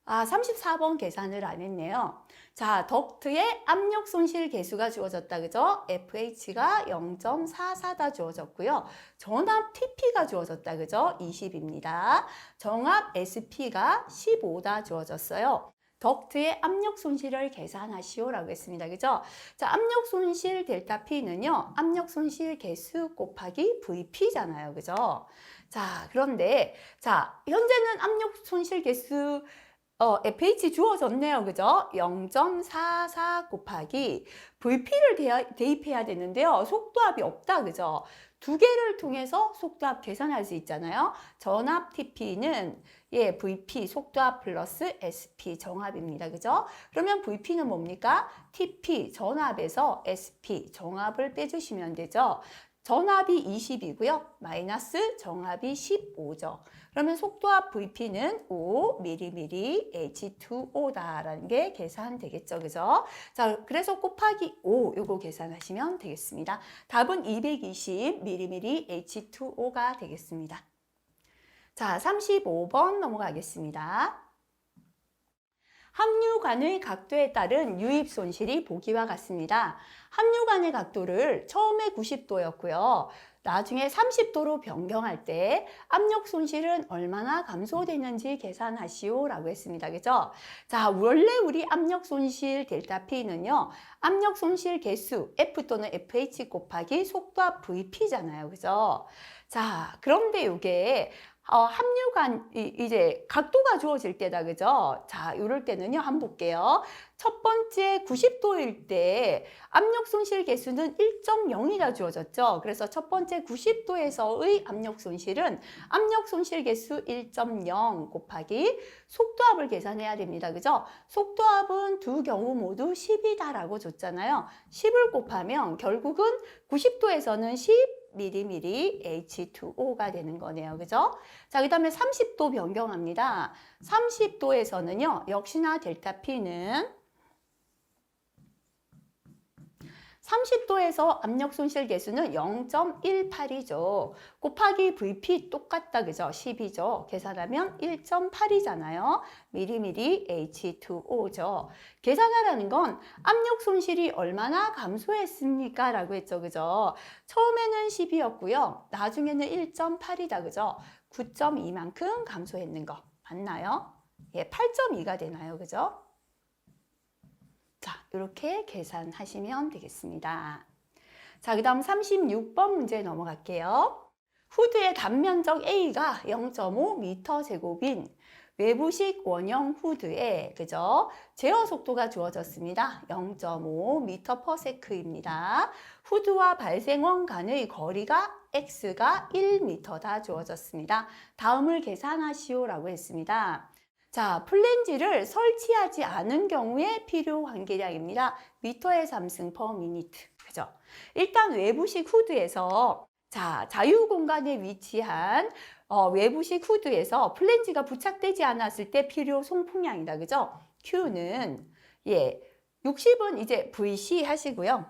34번 계산을 안 했네요. 자, 덕트의 압력 손실 계수가 주어졌다. 그죠? FH가 0.44다 주어졌고요. 전압 TP가 주어졌다. 그죠? 20입니다. 정압 SP가 15다 주어졌어요. 덕트의 압력 손실을 계산하시오라고 했습니다. 그죠? 자, 압력 손실 델타 P는요, 압력 손실 계수 곱하기 VP잖아요. 그죠? 자, 그런데, 자, 현재는 압력 손실 계수 FH 주어졌네요. 그죠? 0.44 곱하기 VP를 대입해야 되는데요. 속도압이 없다. 그죠? 두 개를 통해서 속도압 계산할 수 있잖아요. 전압 TP는 VP 속도압 플러스 SP 정압입니다. 그죠? 그러면 VP는 뭡니까? TP 전압에서 SP 정압을 빼주시면 되죠. 전압이 20이고요. 마이너스 정압이 15죠. 그러면 속도압 VP는 5mm H2O다라는 게 계산되겠죠. 그죠? 자, 그래서 곱하기 5 요거 계산하시면 되겠습니다. 답은 220mm H2O가 되겠습니다. 자, 35번 넘어가겠습니다. 합류관의 각도에 따른 유입 손실이 보기와 같습니다. 합류관의 각도를 처음에 90도였고요. 나중에 30도로 변경할 때 압력 손실은 얼마나 감소되는지 계산하시오 라고 했습니다. 그죠? 자, 원래 우리 압력 손실 델타 P는요. 압력 손실 계수 F 또는 FH 곱하기 속도압 VP잖아요. 그죠? 자, 그런데 이게 합류관, 이제 각도가 주어질 때다. 그죠? 자, 이럴 때는요, 한번 볼게요. 첫 번째 90도일 때 압력 손실 계수는 1.0이라 주어졌죠. 그래서 첫 번째 90도에서의 압력 손실은 압력 손실 계수 1.0 곱하기 속도압을 계산해야 됩니다. 그죠? 속도압은 두 경우 모두 10이다라고 줬잖아요. 10을 곱하면 결국은 90도에서는 10mm H2O가 되는 거네요. 그죠? 자, 그 다음에 30도 변경합니다. 30도에서는요, 역시나 델타 P는 30도에서 압력 손실 계수는 0.18이죠. 곱하기 VP 똑같다. 그죠? 10이죠. 계산하면 1.8이잖아요. 미리미리 H2O죠. 계산하라는 건 압력 손실이 얼마나 감소했습니까? 라고 했죠. 그죠? 처음에는 10이었고요. 나중에는 1.8이다. 그죠? 9.2만큼 감소했는 거 맞나요? 8.2가 되나요? 그죠? 자, 이렇게 계산하시면 되겠습니다. 자, 그 다음 36번 문제 넘어갈게요. 후드의 단면적 A가 0.5m 제곱인 외부식 원형 후드에 그죠? 제어 속도가 주어졌습니다. 0.5m/s입니다. 후드와 발생원 간의 거리가 x가 1m다 주어졌습니다. 다음을 계산하시오라고 했습니다. 자, 플랜지를 설치하지 않은 경우에 필요 관계량입니다. 미터의 삼승 per minute. 그죠? 일단 외부식 후드에서 자, 자유 공간에 위치한 외부식 후드에서 플랜지가 부착되지 않았을 때 필요 송풍량이다. 그죠? Q는 60은 이제 VC 하시고요.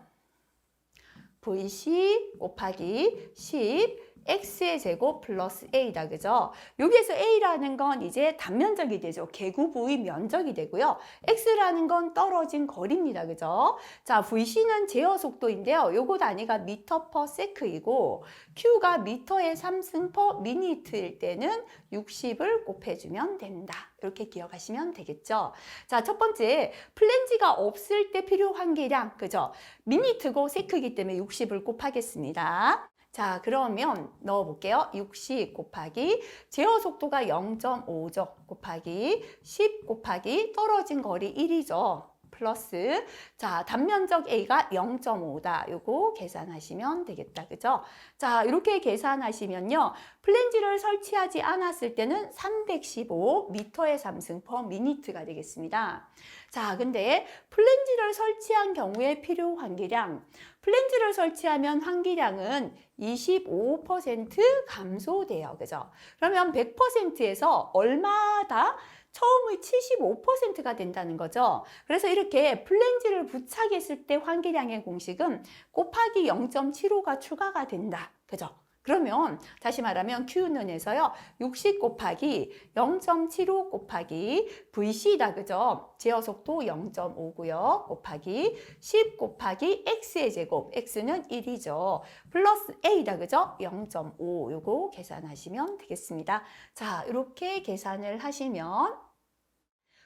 VC 곱하기 10 x의 제곱 플러스 a다. 그죠? 여기에서 a라는 건 이제 단면적이 되죠. 개구 부위 면적이 되고요. x라는 건 떨어진 거리입니다. 그죠? 자, vc는 제어 속도인데요. 요거 단위가 미터 퍼 세크이고 q가 미터의 3승 퍼 미니트일 때는 60을 곱해주면 된다. 이렇게 기억하시면 되겠죠. 자, 첫 번째 플랜지가 없을 때 필요 환기량. 그죠? 미니트고 세크이기 때문에 60을 곱하겠습니다. 자, 그러면 넣어볼게요. 60 곱하기 제어 속도가 0.5죠. 곱하기 10 곱하기 떨어진 거리 1이죠. 플러스 자, 단면적 A가 0.5다. 요거 계산하시면 되겠다. 그죠? 자, 이렇게 계산하시면요. 플랜지를 설치하지 않았을 때는 315m의 3승 per minute가 되겠습니다. 자, 근데 플랜지를 설치한 경우에 필요 환기량. 플랜지를 설치하면 환기량은 25% 감소돼요. 그죠? 그러면 100%에서 얼마다? 처음의 75%가 된다는 거죠. 그래서 이렇게 플랜지를 부착했을 때 환기량의 공식은 곱하기 0.75가 추가가 된다. 그죠? 그러면 다시 말하면 Q는에서요. 60 곱하기 0.75 곱하기 VC다. 그죠? 제어 속도 0.5고요. 곱하기 10 곱하기 X의 제곱. X는 1이죠. 플러스 A다. 그죠? 0.5 요거 계산하시면 되겠습니다. 자, 이렇게 계산을 하시면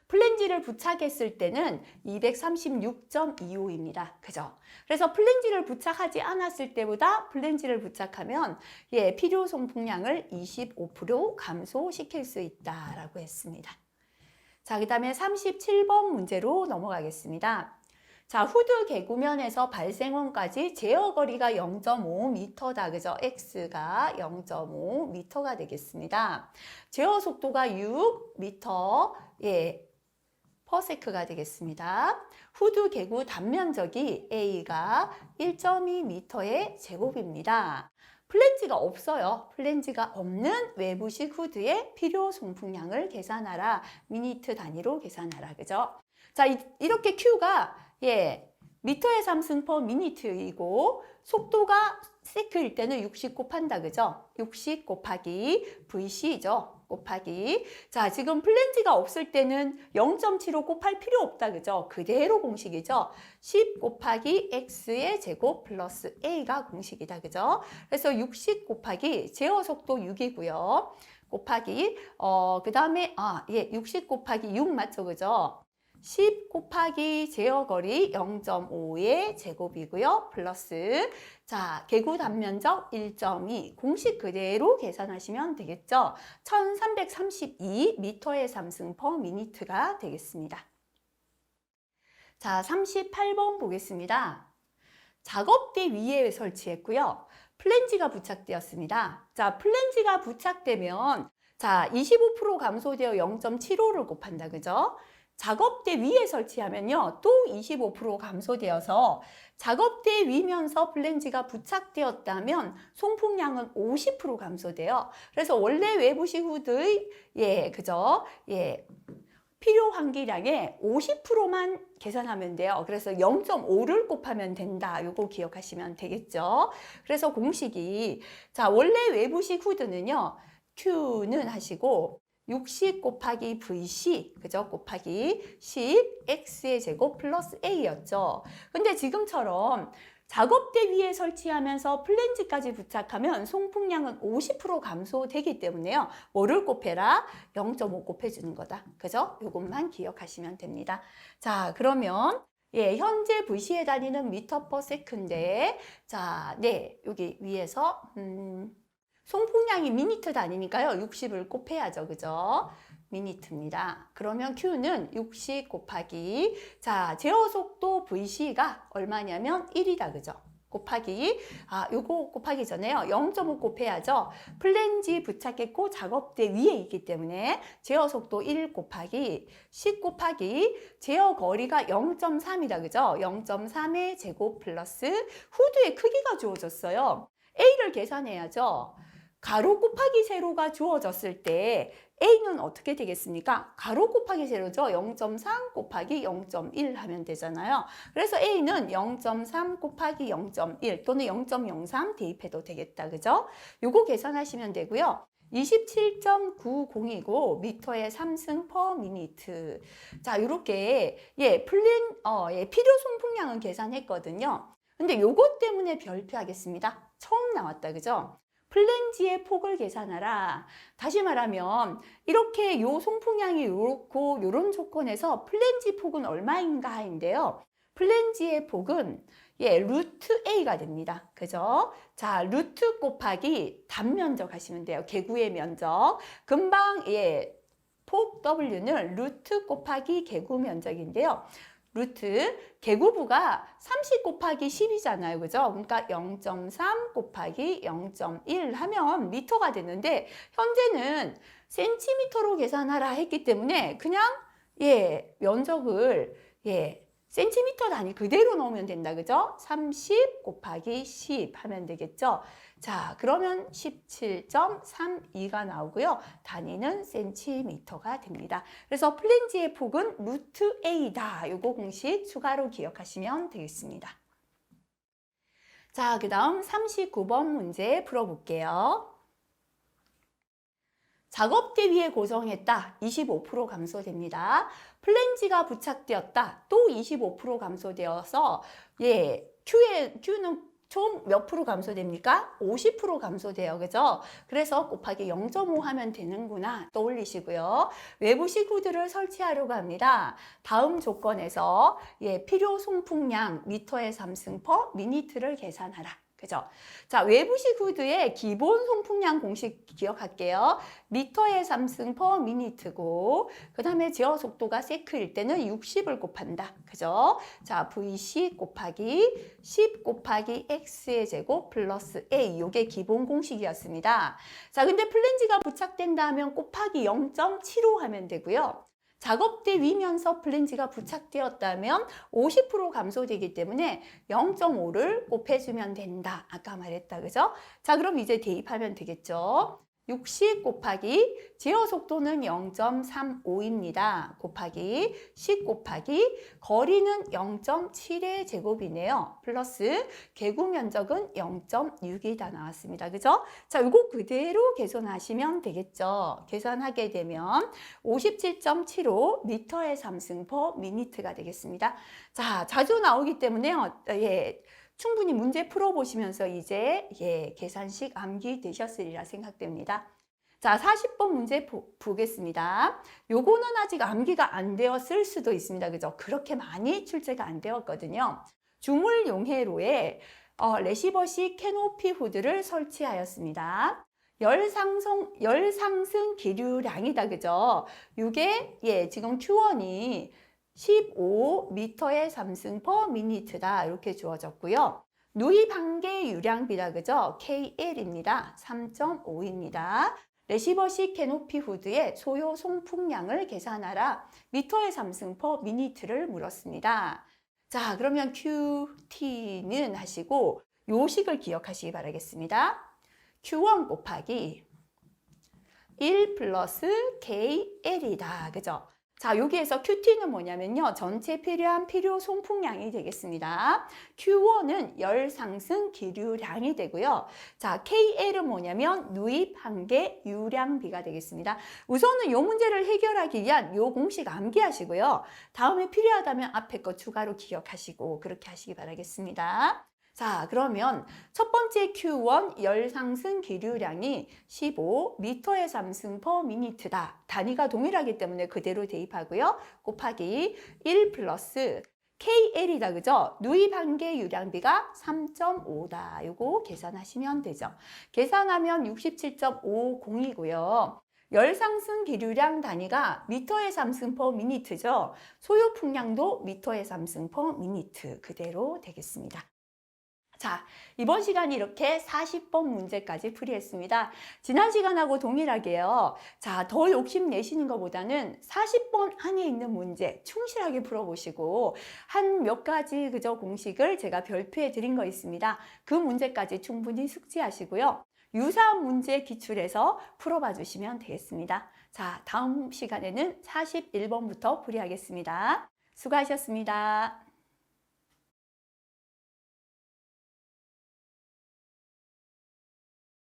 플랜지를 부착했을 때는 236.25입니다. 그죠? 그래서 플랜지를 부착하지 않았을 때보다 플랜지를 부착하면 필요 송풍량을 25% 감소시킬 수 있다라고 했습니다. 자, 그 다음에 37번 문제로 넘어가겠습니다. 자, 후드 개구면에서 발생원까지 제어 거리가 0.5m다. 그죠? x가 0.5m가 되겠습니다. 제어 속도가 6m, 퍼세크가 되겠습니다. 후드 개구 단면적이 A가 1.2m의 제곱입니다. 플랜지가 없어요. 플랜지가 없는 외부식 후드의 필요 송풍량을 계산하라. 미니트 단위로 계산하라. 그죠? 자, 이렇게 Q가 미터의 3승 퍼 미니트이고 속도가 세크일 때는 60 곱한다. 그죠? 60 곱하기 VC죠. 곱하기 자, 지금 플랜지가 없을 때는 0.75 곱할 필요 없다. 그죠? 그대로 공식이죠. 10 곱하기 x의 제곱 플러스 a가 공식이다. 그죠? 그래서 60 곱하기 제어 속도 6이고요. 곱하기 그 다음에 60 곱하기 6 맞죠? 그죠? 10 곱하기 제어 거리 0.5의 제곱이고요. 플러스 자, 개구 단면적 1.2 공식 그대로 계산하시면 되겠죠. 1332m의 3승 per minute가 되겠습니다. 자, 38번 보겠습니다. 작업대 위에 설치했고요. 플랜지가 부착되었습니다. 자, 플랜지가 부착되면 자, 25% 감소되어 0.75를 곱한다. 그죠? 작업대 위에 설치하면요. 또 25% 감소되어서 작업대 위면서 플랜지가 부착되었다면 송풍량은 50% 감소돼요. 그래서 원래 외부식 후드의 그죠? 필요 환기량의 50%만 계산하면 돼요. 그래서 0.5를 곱하면 된다. 요거 기억하시면 되겠죠? 그래서 공식이 자, 원래 외부식 후드는요. Q는 하시고 60 곱하기 VC, 그죠? 곱하기 10, X의 제곱 플러스 A였죠. 근데 지금처럼 작업대 위에 설치하면서 플랜지까지 부착하면 송풍량은 50% 감소되기 때문에요. 뭐를 곱해라? 0.5 곱해주는 거다. 그죠? 요것만 기억하시면 됩니다. 자, 그러면 현재 VC의 단위는 미터 퍼 세크인데 자, 여기 위에서 송풍량이 미니트 단위니까요. 60을 곱해야죠. 그죠? 미니트입니다. 그러면 Q는 60 곱하기, 자, 제어 속도 VC가 얼마냐면 1이다. 그죠? 곱하기, 요거 곱하기 전에요. 0.5 곱해야죠. 플랜지 부착했고 작업대 위에 있기 때문에 제어 속도 1 곱하기 10 곱하기 제어 거리가 0.3이다. 그죠? 0.3의 제곱 플러스 후드의 크기가 주어졌어요. A를 계산해야죠. 가로 곱하기 세로가 주어졌을 때 A는 어떻게 되겠습니까? 가로 곱하기 세로죠. 0.3 곱하기 0.1 하면 되잖아요. 그래서 A는 0.3 곱하기 0.1 또는 0.03 대입해도 되겠다. 그죠? 요거 계산하시면 되고요. 27.90이고 미터의 3승 per minute. 자, 요렇게 필요 송풍량은 계산했거든요. 근데 요것 때문에 별표하겠습니다. 처음 나왔다. 그죠? 플랜지의 폭을 계산하라. 다시 말하면 이렇게 요 송풍량이 요렇고 요런 조건에서 플랜지 폭은 얼마인가인데요. 플랜지의 폭은 루트 A가 됩니다. 그죠? 자, 루트 곱하기 단면적 하시면 돼요. 개구의 면적. 금방 폭 W는 루트 곱하기 개구 면적인데요. 루트 개구부가 30 곱하기 10이잖아요. 그죠? 그러니까 0.3 곱하기 0.1 하면 미터가 되는데 현재는 센티미터로 계산하라 했기 때문에 그냥 면적을 센티미터 단위 그대로 넣으면 된다. 그죠? 30 곱하기 10 하면 되겠죠? 자, 그러면 17.32가 나오고요. 단위는 센티미터가 됩니다. 그래서 플랜지의 폭은 루트 A다. 요거 공식 추가로 기억하시면 되겠습니다. 자, 그 다음 39번 문제 풀어볼게요. 작업대 위에 고정했다. 25% 감소됩니다. 플랜지가 부착되었다. 또 25% 감소되어서 Q는 총 몇 프로 감소됩니까? 50% 감소돼요. 그죠? 그래서 곱하기 0.5 하면 되는구나 떠올리시고요. 외부식 후드를 설치하려고 합니다. 다음 조건에서 필요 송풍량 미터의 3승 per 미니트를 계산하라. 그죠? 자, 외부식 후드의 기본 송풍량 공식 기억할게요. 미터의 3승 per 미니트고, 그 다음에 제어 속도가 세크일 때는 60을 곱한다. 그죠? 자, VC 곱하기 10 곱하기 X의 제곱 플러스 A. 요게 기본 공식이었습니다. 자, 근데 플랜지가 부착된다 하면 곱하기 0.75 하면 되고요. 작업대 위면서 플랜지가 부착되었다면 50% 감소되기 때문에 0.5를 곱해주면 된다. 아까 말했다. 그죠? 자, 그럼 이제 대입하면 되겠죠? 60 곱하기 제어 속도는 0.35입니다. 곱하기 10 곱하기 거리는 0.7의 제곱이네요. 플러스 개구 면적은 0.6이다 나왔습니다. 그죠? 자, 이거 그대로 계산하시면 되겠죠. 계산하게 되면 57.75 미터의 3승 per 미니트가 되겠습니다. 자, 자주 나오기 때문에요. 충분히 문제 풀어보시면서 이제 계산식 암기되셨으리라 생각됩니다. 자, 40번 문제 보겠습니다. 요거는 아직 암기가 안 되었을 수도 있습니다. 그죠? 그렇게 많이 출제가 안 되었거든요. 주물 용해로에 레시버식 캐노피 후드를 설치하였습니다. 열 상승 기류량이다. 그죠? 이게 지금 Q1이 15m의 3승 per minute다. 이렇게 주어졌고요. 누이 반개 유량비다. 그죠? KL입니다. 3.5입니다. 레시버식 캐노피 후드의 소요 송풍량을 계산하라. 미터의 3승 per minute를 물었습니다. 자, 그러면 QT는 하시고 요식을 기억하시기 바라겠습니다. Q1 곱하기 1 플러스 KL이다. 그죠? 자, 여기에서 QT는 뭐냐면요. 전체 필요한 필요 송풍량이 되겠습니다. Q1은 열 상승 기류량이 되고요. 자, KL은 뭐냐면 누입 한계 유량비가 되겠습니다. 우선은 이 문제를 해결하기 위한 이 공식 암기하시고요. 다음에 필요하다면 앞에 거 추가로 기억하시고 그렇게 하시기 바라겠습니다. 자, 그러면 첫 번째 Q1 열 상승 기류량이 15m의 3승 per minute다. 단위가 동일하기 때문에 그대로 대입하고요. 곱하기 1 플러스 KL이다. 그죠? 누이 반개 유량비가 3.5다. 요거 계산하시면 되죠. 계산하면 67.50이고요. 열 상승 기류량 단위가 미터의 상승 퍼 미니트죠. 소요 풍량도 미터의 상승 퍼 미니트 그대로 되겠습니다. 자, 이번 시간 이렇게 40번 문제까지 풀이했습니다. 지난 시간하고 동일하게요. 자, 더 욕심 내시는 것보다는 40번 안에 있는 문제 충실하게 풀어보시고 한 몇 가지 그저 공식을 제가 별표해 드린 거 있습니다. 그 문제까지 충분히 숙지하시고요. 유사한 문제 기출해서 풀어봐 주시면 되겠습니다. 자, 다음 시간에는 41번부터 풀이하겠습니다. 수고하셨습니다.